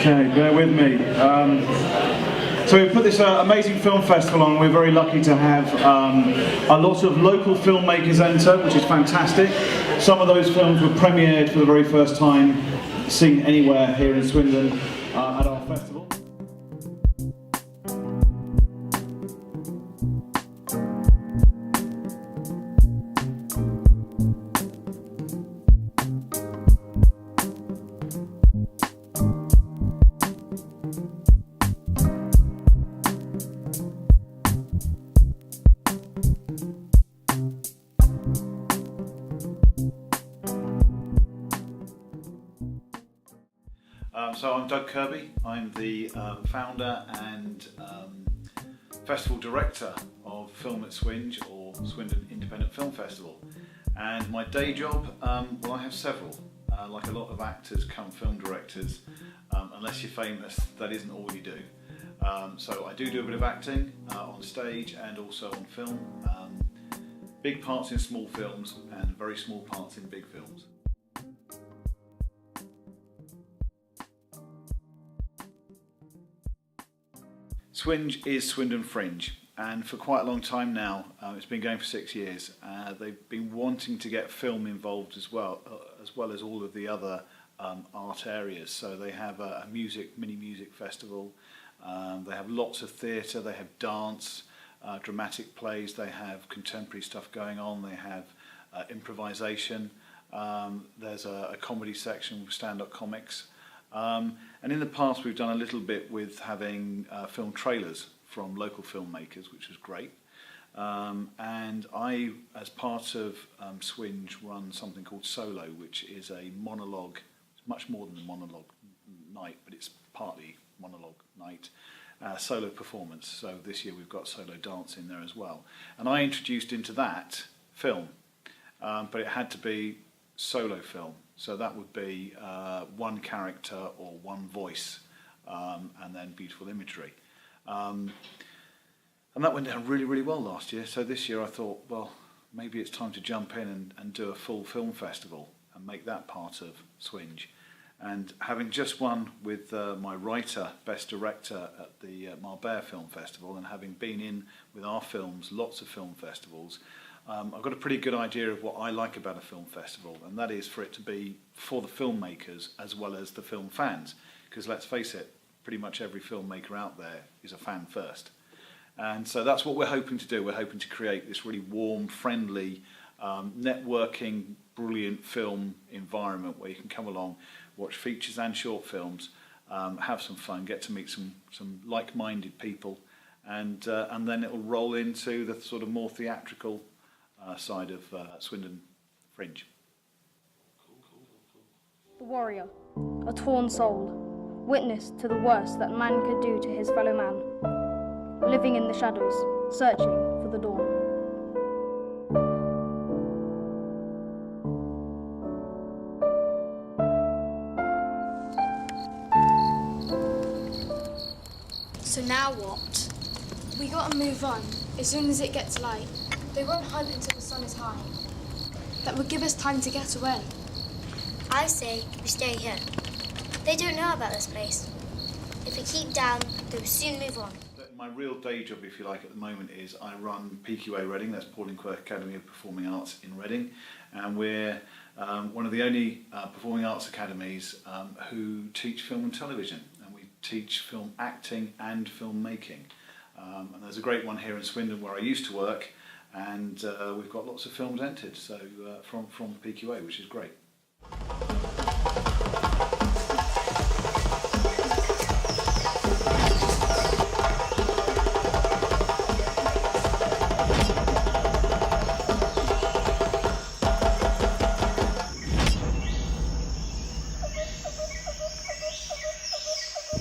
Okay, bear with me. So we put this amazing film festival on. We're very lucky to have a lot of local filmmakers enter, which is fantastic. Some of those films were premiered for the very first time, seen anywhere here in Swindon at our festival. So I'm Doug Kirby. I'm the founder and Festival Director of Film at Swinge, or Swindon Independent Film Festival. And my day job, well, I have several. Like a lot of actors come film directors, unless you're famous, that isn't all you do. So I do a bit of acting on stage and also on film. Big parts in small films and very small parts in big films. Swinge is Swindon Fringe, and for quite a long time now, it's been going for 6 years. They've been wanting to get film involved as well as all of the other art areas. So they have a mini music festival, they have lots of theatre, they have dance, dramatic plays, they have contemporary stuff going on, they have improvisation, there's a comedy section with stand-up comics. And in the past we've done a little bit with having film trailers from local filmmakers, which was great. And I, as part of Swinge, run something called Solo, which is a monologue. It's much more than a monologue night, but it's partly monologue night, solo performance. So this year we've got solo dance in there as well. And I introduced into that film, but it had to be solo film. So that would be one character or one voice, and then beautiful imagery. And that went down really, really well last year. So this year I thought, well, maybe it's time to jump in and do a full film festival and make that part of Swinge. And having just won with my writer, Best Director at the Marbella Film Festival, and having been in with our films, lots of film festivals, I've got a pretty good idea of what I like about a film festival, and that is for it to be for the filmmakers as well as the film fans. Because let's face it, pretty much every filmmaker out there is a fan first. And so that's what we're hoping to do. We're hoping to create this really warm, friendly, networking, brilliant film environment where you can come along, watch features and short films, have some fun, get to meet some like-minded people, and then it'll roll into the sort of more theatrical side of Swindon Fringe. The warrior, a torn soul, witness to the worst that man could do to his fellow man, living in the shadows, searching for the dawn. So now what? We gotta move on as soon as it gets light. They won't hunt until the sun is high. That would give us time to get away. I say we stay here. They don't know about this place. If we keep down, they will soon move on. My real day job, if you like, at the moment is I run PQA Reading, that's Pauline Quirk Academy of Performing Arts in Reading, and we're one of the only performing arts academies who teach film and television, and we teach film acting and film making. And there's a great one here in Swindon where I used to work, and we've got lots of films entered so from PQA, which is great.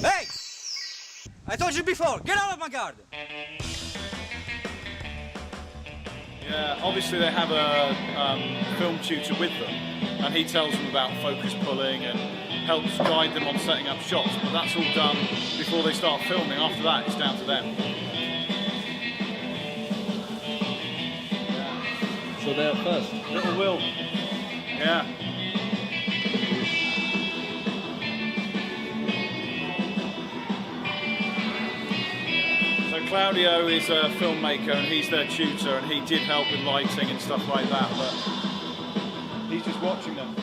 Hey! I told you before, get out of my garden! Yeah, obviously they have a film tutor with them, and he tells them about focus pulling and helps guide them on setting up shots, but that's all done before they start filming. After that, it's down to them. So they're first. Little Will. Yeah. Claudio is a filmmaker and he's their tutor, and he did help with lighting and stuff like that, but he's just watching them.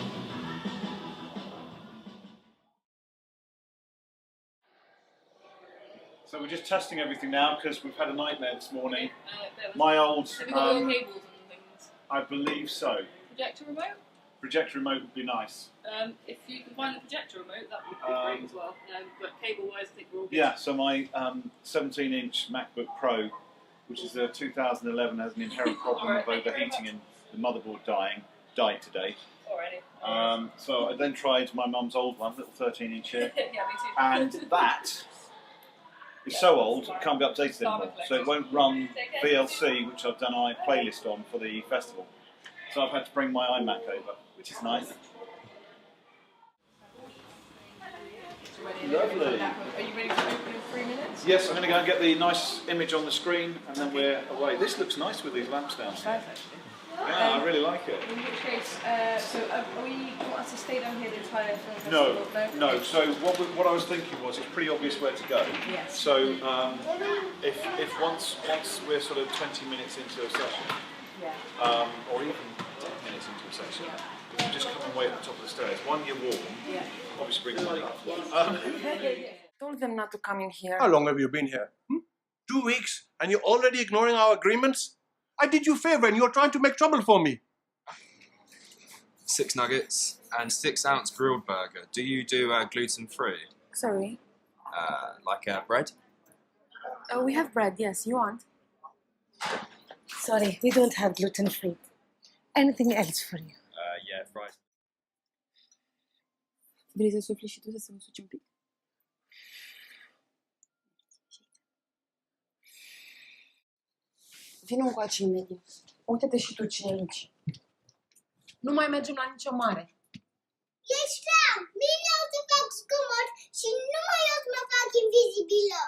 So we're just testing everything now because we've had a nightmare this morning. My old... Have you got all the cables and things? I believe so. Projector remote? Projector remote would be nice. If you can find the projector remote, that would be great as well. But cable-wise, I think we're all good. Yeah, so my 17-inch MacBook Pro, which is a 2011, has an inherent problem of overheating and the motherboard died today. Alrighty. So I then tried my mum's old one, little 13-inch here, Yeah, me too. and that is so old it can't be updated anymore. So it won't run VLC, which I've done a playlist on for the festival. So I've had to bring my iMac over, which is nice. Lovely. Are you ready to open in 3 minutes? Yes, I'm going to go and get the nice image on the screen, and then we're away. This looks nice with these lamps down here. Perfect. Yeah, I really like it. In which case, are we want us to stay down here the entire film festival? No. So what I was thinking was it's pretty obvious where to go. Yes. So if once we're sort of 20 minutes into a session, Yeah. or even 10 minutes into a session, we can just come and wait at the top of the stairs. One, you're warm. Yeah. Obviously bring money. Told them not to come in here. How long have you been here? 2 weeks, and you're already ignoring our agreements? I did you a favour and you're trying to make trouble for me. 6 nuggets and 6-ounce grilled burger. Do you do gluten-free? Sorry. Like bread? We have bread, yes. You want? Sorry, we don't have gluten-free. Anything else for you? Yeah, fries. Vrei să sufli și tu să se usuci un pic? Vino încoace imediat. Uite-te și tu cine e aici. Nu mai mergem la nicio mare. Ești ram! Bine o să fac zgomot și numai eu să mă fac invizibilă.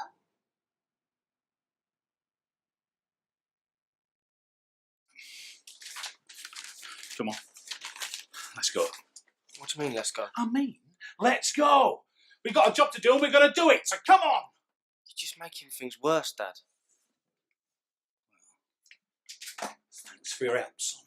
Come on. Let's go. What do you mean, let's go? I mean, let's go. We've got a job to do and we're going to do it, so come on. You're just making things worse, Dad. Thanks for your help, son.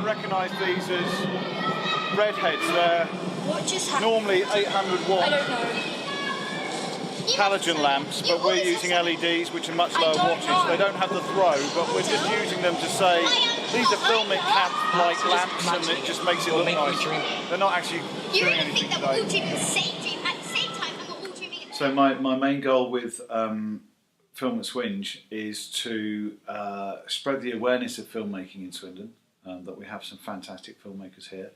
Recognise these as redheads. They're What just happened? normally 800 watt I don't know. halogen lamps, but we're using LEDs which are much lower wattage. They don't have the throw, but we're just using them to say these are filmic like lamps, and it just makes it look nice. They're not actually doing anything You really think that we're all today. dreaming the same dream at the same time and we're all dreaming at the So my main goal with Film at Swinge is to spread the awareness of filmmaking in Swindon. That we have some fantastic filmmakers here,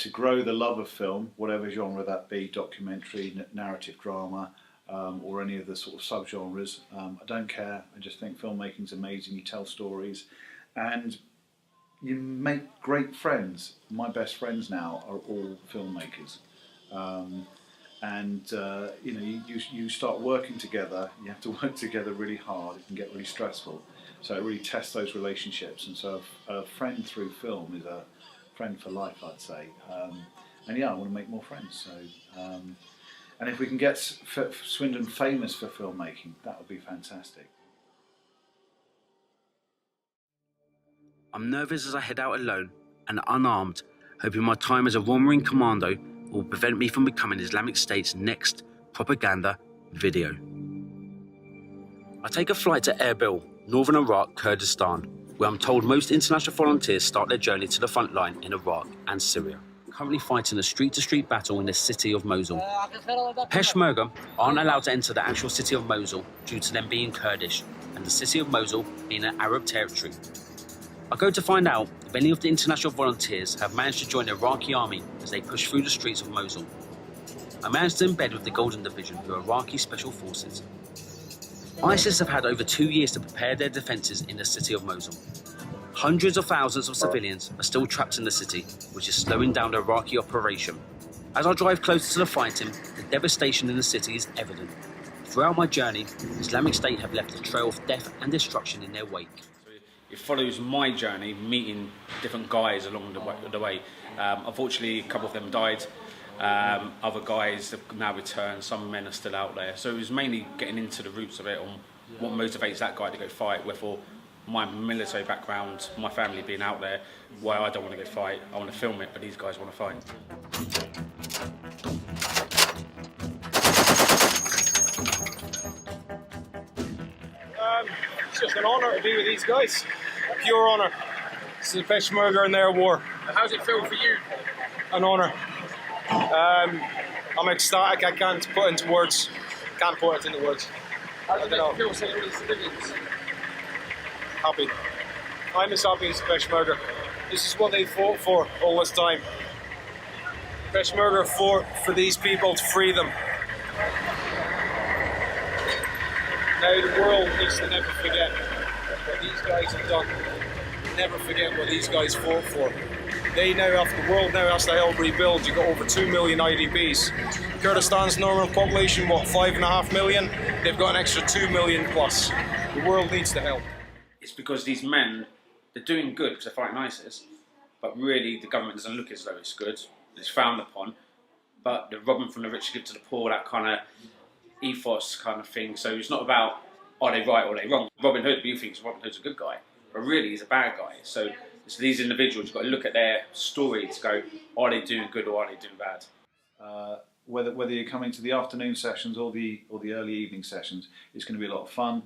to grow the love of film, whatever genre that be, documentary, narrative drama, or any of the sort of subgenres. I don't care, I just think filmmaking's amazing. You tell stories and you make great friends. My best friends now are all filmmakers. You know, you start working together, you have to work together really hard, it can get really stressful. So it really tests those relationships, and so a friend through film is a friend for life, I'd say. And yeah, I want to make more friends. So, and if we can get Swindon famous for filmmaking, that would be fantastic. I'm nervous as I head out alone and unarmed, hoping my time as a Royal Marine Commando will prevent me from becoming Islamic State's next propaganda video. I take a flight to Erbil, northern Iraq, Kurdistan, where I'm told most international volunteers start their journey to the front line in Iraq and Syria, currently fighting a street-to-street battle in the city of Mosul. Peshmerga aren't allowed to enter the actual city of Mosul due to them being Kurdish, and the city of Mosul being an Arab territory. I go to find out if many of the international volunteers have managed to join the Iraqi army as they push through the streets of Mosul. I managed to embed with the Golden Division, who are Iraqi Special Forces. ISIS have had over 2 years to prepare their defences in the city of Mosul. Hundreds of thousands of civilians are still trapped in the city, which is slowing down the Iraqi operation. As I drive closer to the fighting, the devastation in the city is evident. Throughout my journey, Islamic State have left a trail of death and destruction in their wake. It follows my journey, meeting different guys along the way. Unfortunately, a couple of them died. Other guys have now returned. Some men are still out there. So it was mainly getting into the roots of it, on what motivates that guy to go fight. Wherefore, my military background, my family being out there, why I don't want to go fight. I want to film it, but these guys want to fight. It's just an honour to be with these guys. A pure honour. This is a Peshmerga in their war. How's it feel for you? An honour. I'm ecstatic. I can't put it into words. Can't put it into words. How does it feel seeing all these civilians? Happy. I'm as happy as Peshmerga. This is what they fought for all this time. Peshmerga fought for these people to free them. Now the world needs to never forget what these guys have done. Never forget what these guys fought for. They now have, the world now has to help rebuild. You've got over 2 million IDPs. Kurdistan's normal population, what, 5.5 million? They've got an extra 2 million plus. The world needs to help. It's because these men, they're doing good because they're fighting ISIS, but really the government doesn't look as though it's good. It's frowned upon, but they're robbing from the rich to give to the poor, that kind of ethos kind of thing. So it's not about are they right or are they wrong. Robin Hood, you think Robin Hood's a good guy, but really he's a bad guy. So it's these individuals, you've got to look at their story to go, are they doing good or are they doing bad? Whether you're coming to the afternoon sessions or the early evening sessions, it's going to be a lot of fun.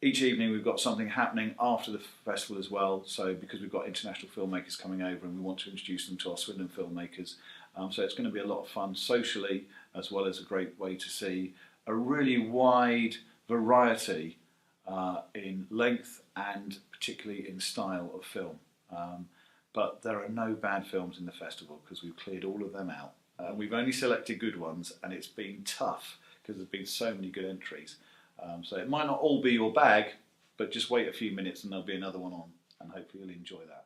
Each evening we've got something happening after the festival as well, so because we've got international filmmakers coming over and we want to introduce them to our Swindon filmmakers. So it's going to be a lot of fun socially, as well as a great way to see a really wide variety in length and particularly in style of film. But there are no bad films in the festival because we've cleared all of them out. We've only selected good ones, and it's been tough because there's been so many good entries. So it might not all be your bag, but just wait a few minutes and there'll be another one on, and hopefully you'll enjoy that.